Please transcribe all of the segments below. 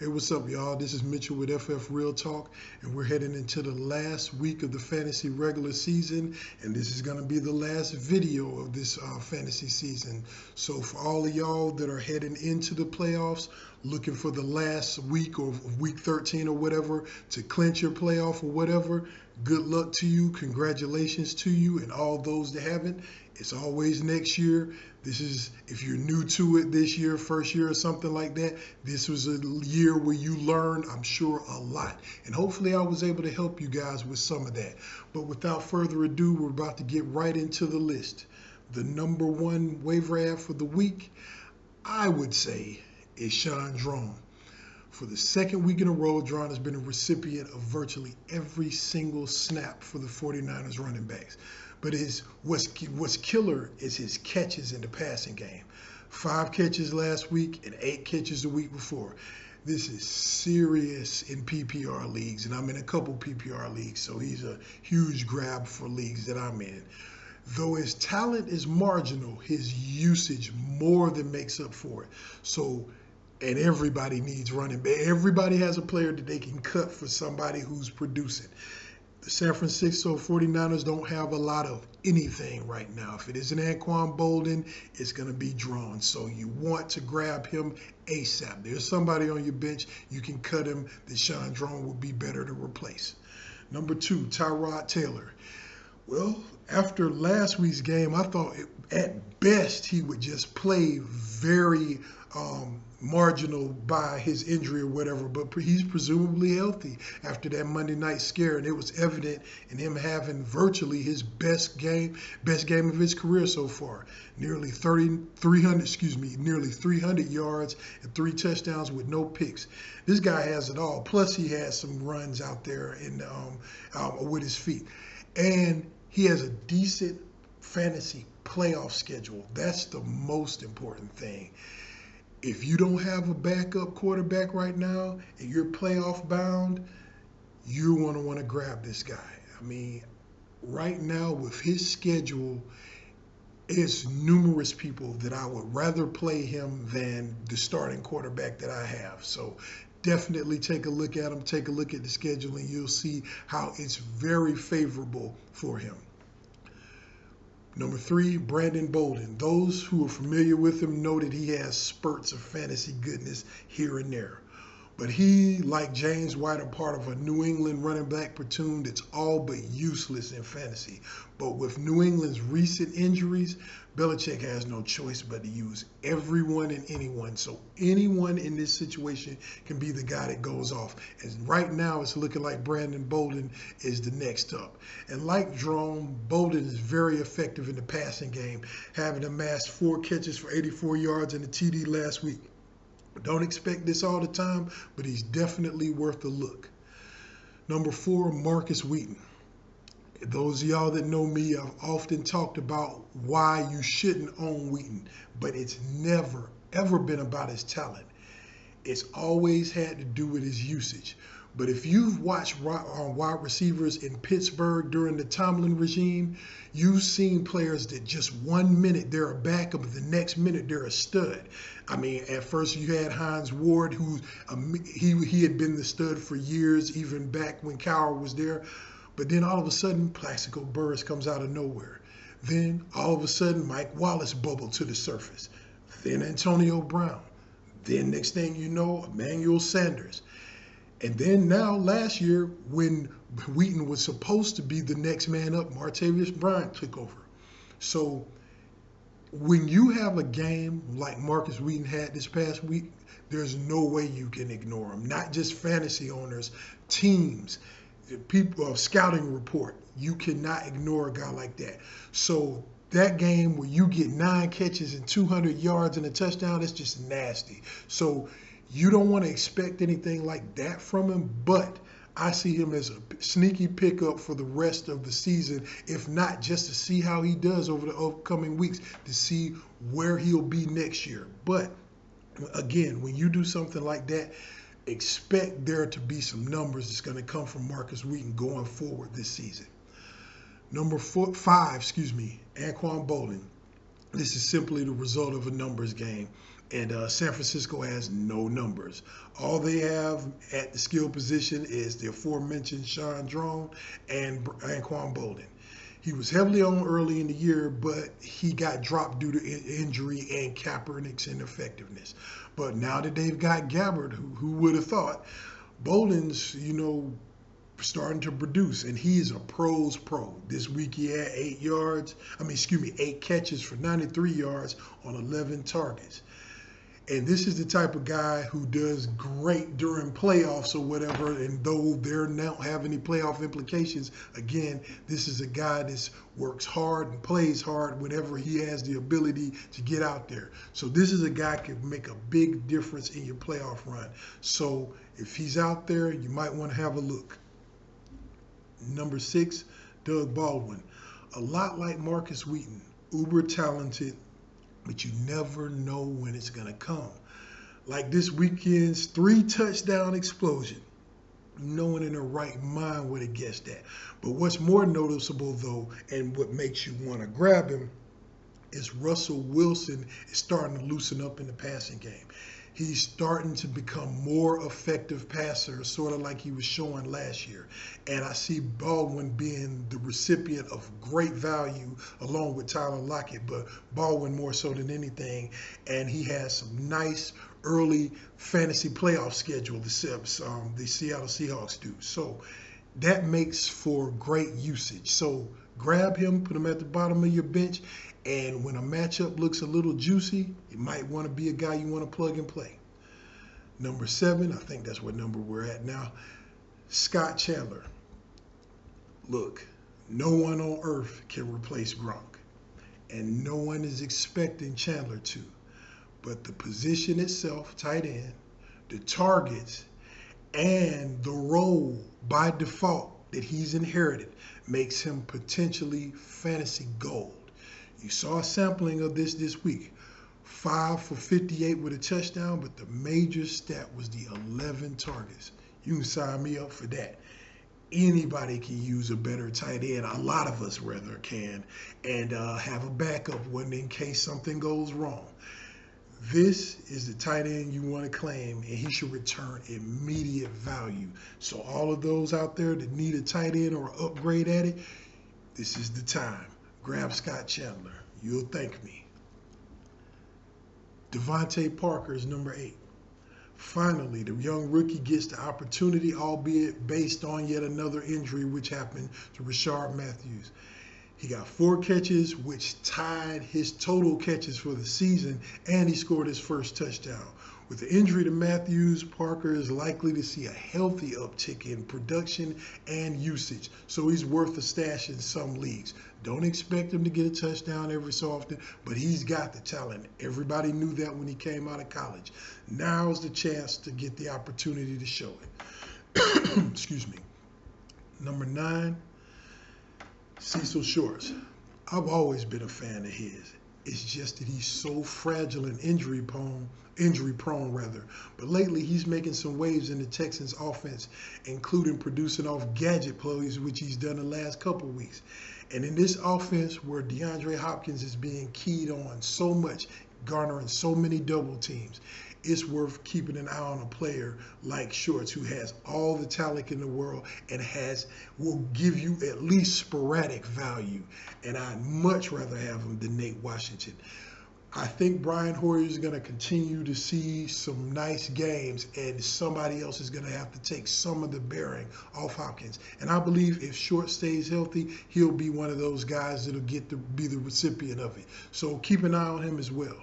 Hey, what's up, y'all? This is Mitchell with FF Real Talk, and we're heading into the last week of the fantasy regular season, and this is going to be the last video of this fantasy season. So for all of y'all that are heading into the playoffs, looking for the last week or week 13 or whatever to clinch your playoff or whatever, good luck to you. Congratulations to you and all those that haven't. It's always next year. This is, if you're new to it this year, first year or something like that, this was a year where you learned, I'm sure, a lot. And hopefully I was able to help you guys with some of that. But without further ado, we're about to get right into the list. The number one waiver ad for the week, I would say, is Shaun Draughn. For the second week in a row, Draughn has been a recipient of virtually every single snap for the 49ers running backs. But what's killer is his catches in the passing game. 5 catches last week and 8 catches the week before. This is serious in PPR leagues, and I'm in a couple PPR leagues, so he's a huge grab for leagues that I'm in. Though his talent is marginal, his usage more than makes up for it. So, and everybody needs running back. Everybody has a player that they can cut for somebody who's producing. The San Francisco 49ers don't have a lot of anything right now. If it isn't Anquan Boldin, it's going to be Draughn. So you want to grab him ASAP. There's somebody on your bench, you can cut him, that Shaun Draughn would be better to replace. Number 2, Tyrod Taylor. Well, after last week's game, I thought at best he would just play very marginal by his injury or whatever, but he's presumably healthy after that Monday night scare, and it was evident in him having virtually his best game of his career so far. Nearly 300 yards and 3 touchdowns with no picks. This guy has it all. Plus, he has some runs out there in with his feet, and he has a decent fantasy playoff schedule. That's the most important thing. If you don't have a backup quarterback right now and you're playoff bound, you want to grab this guy. I mean, right now with his schedule, it's numerous people that I would rather play him than the starting quarterback that I have. So definitely take a look at him, take a look at the schedule, and you'll see how it's very favorable for him. Number 3, Brandon Bolden. Those who are familiar with him know that he has spurts of fantasy goodness here and there. But he, like James White, are part of a New England running back platoon that's all but useless in fantasy. But with New England's recent injuries, Belichick has no choice but to use everyone and anyone. So anyone in this situation can be the guy that goes off. And right now it's looking like Brandon Bolden is the next up. And like Draughn, Bolden is very effective in the passing game, having amassed 4 catches for 84 yards and a TD last week. Don't expect this all the time, but he's definitely worth a look. Number 4, Markus Wheaton. Those of y'all that know me, I've often talked about why you shouldn't own Wheaton, but it's never, ever been about his talent. It's always had to do with his usage. But if you've watched wide receivers in Pittsburgh during the Tomlin regime, you've seen players that just 1 minute they're a backup, the next minute they're a stud. I mean, at first you had Hines Ward, who he had been the stud for years, even back when Cowher was there. But then all of a sudden, Plaxico Burress comes out of nowhere. Then all of a sudden, Mike Wallace bubbled to the surface. Then Antonio Brown. Then next thing you know, Emmanuel Sanders. And then now last year, when Wheaton was supposed to be the next man up, Martavis Bryant took over. So when you have a game like Markus Wheaton had this past week, there's no way you can ignore him. Not just fantasy owners, teams, people, scouting report. You cannot ignore a guy like that. So that game where you get 9 catches and 200 yards and a touchdown, that's just nasty. So you don't want to expect anything like that from him, but I see him as a sneaky pickup for the rest of the season, if not just to see how he does over the upcoming weeks, to see where he'll be next year. But again, when you do something like that, expect there to be some numbers that's going to come from Markus Wheaton going forward this season. Number 5, Anquan Boldin. This is simply the result of a numbers game. And San Francisco has no numbers. All they have at the skill position is the aforementioned Shaun Draughn and Anquan Boldin. He was heavily on early in the year, but he got dropped due to injury and Kaepernick's ineffectiveness. But now that they've got Gabbard, who would have thought, Bolden's, starting to produce, and he is a pro's pro. This week he had 8 catches for 93 yards on 11 targets. And this is the type of guy who does great during playoffs or whatever. And though they're not have any playoff implications, again, this is a guy that works hard and plays hard whenever he has the ability to get out there. So this is a guy who can make a big difference in your playoff run. So if he's out there, you might want to have a look. Number 6, Doug Baldwin. A lot like Markus Wheaton, uber talented, but you never know when it's going to come. Like this weekend's 3-touchdown explosion. No one in their right mind would have guessed that. But what's more noticeable, though, and what makes you want to grab him, is Russell Wilson is starting to loosen up in the passing game. He's starting to become more effective passer, sort of like he was showing last year. And I see Baldwin being the recipient of great value along with Tyler Lockett, but Baldwin more so than anything. And he has some nice early fantasy playoff schedule, the Seattle Seahawks do. So that makes for great usage. So grab him, put him at the bottom of your bench. And when a matchup looks a little juicy, it might want to be a guy you want to plug and play. Number 7, I think that's what number we're at now, Scott Chandler. Look, no one on earth can replace Gronk, and no one is expecting Chandler to. But the position itself, tight end, the targets, and the role by default that he's inherited makes him potentially fantasy gold. You saw a sampling of this week. 5 for 58 with a touchdown, but the major stat was the 11 targets. You can sign me up for that. Anybody can use a better tight end. A lot of us rather can, and have a backup one in case something goes wrong. This is the tight end you want to claim, and he should return immediate value. So all of those out there that need a tight end or upgrade at it, this is the time. Grab Scott Chandler. You'll thank me. DeVante Parker is number 8. Finally, the young rookie gets the opportunity, albeit based on yet another injury which happened to Rishard Matthews. He got 4 catches, which tied his total catches for the season, and he scored his first touchdown. With the injury to Matthews, Parker is likely to see a healthy uptick in production and usage, so he's worth a stash in some leagues. Don't expect him to get a touchdown every so often, but he's got the talent. Everybody knew that when he came out of college. Now's the chance to get the opportunity to show it. Excuse me. Number 9, Cecil Shorts. I've always been a fan of his. It's just that he's so fragile and injury prone. But lately he's making some waves in the Texans offense, including producing off gadget plays, which he's done the last couple weeks. And in this offense where DeAndre Hopkins is being keyed on so much, garnering so many double teams, it's worth keeping an eye on a player like Shorts, who has all the talent in the world and will give you at least sporadic value. And I'd much rather have him than Nate Washington. I think Brian Hoyer is going to continue to see some nice games, and somebody else is going to have to take some of the bearing off Hopkins. And I believe if Short stays healthy, he'll be one of those guys that'll get to be the recipient of it. So keep an eye on him as well.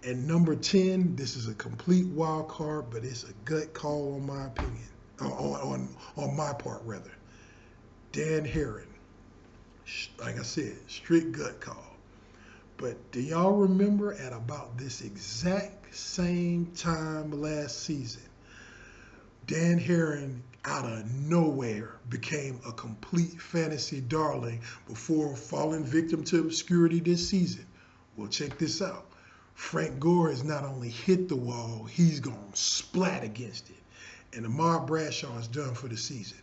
And number 10, this is a complete wild card, but it's a gut call on my opinion, on my part rather. Dan Haren. Like I said, strict gut call. But do y'all remember at about this exact same time last season, Dan Haren out of nowhere became a complete fantasy darling before falling victim to obscurity this season? Well, check this out. Frank Gore has not only hit the wall, he's gone splat against it. And Ahmad Bradshaw is done for the season.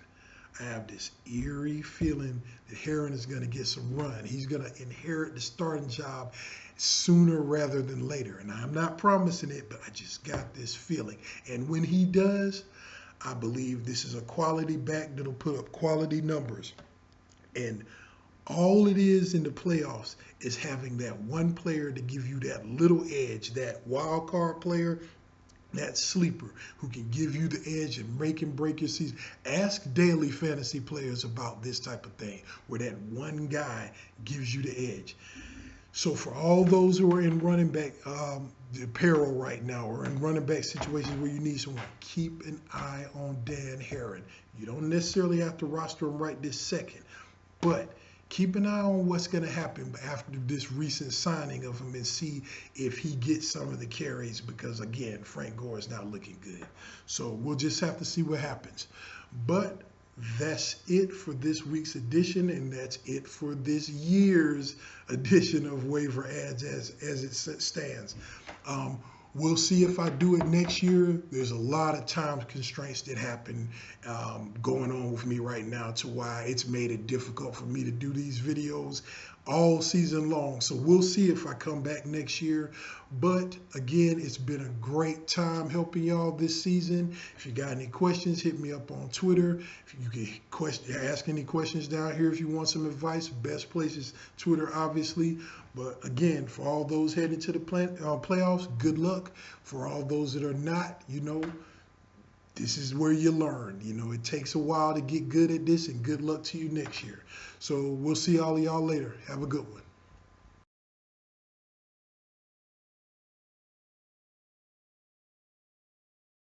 I have this eerie feeling that Herron is going to get some run. He's going to inherit the starting job sooner rather than later. And I'm not promising it, but I just got this feeling. And when he does, I believe this is a quality back that'll put up quality numbers. And all it is in the playoffs is having that one player to give you that little edge, that wild card player, that sleeper who can give you the edge and make and break your season. Ask daily fantasy players about this type of thing, where that one guy gives you the edge. So for all those who are in running back peril right now, or in running back situations where you need someone, keep an eye on Dan Herron. You don't necessarily have to roster him right this second, but keep an eye on what's going to happen after this recent signing of him and see if he gets some of the carries, because, again, Frank Gore is not looking good. So we'll just have to see what happens. But that's it for this week's edition, and that's it for this year's edition of Waiver Ads as it stands. We'll see if I do it next year. There's a lot of time constraints that happen going on with me right now, to why it's made it difficult for me to do these videos all season long. So we'll see if I come back next year. But again, it's been a great time helping y'all this season. If you got any questions, hit me up on Twitter. If you can ask any questions down here if you want some advice. Best place is Twitter, obviously. But again, for all those heading to the playoffs, good luck. For all those that are not, this is where you learn. It takes a while to get good at this, and good luck to you next year. So we'll see all of y'all later. Have a good one.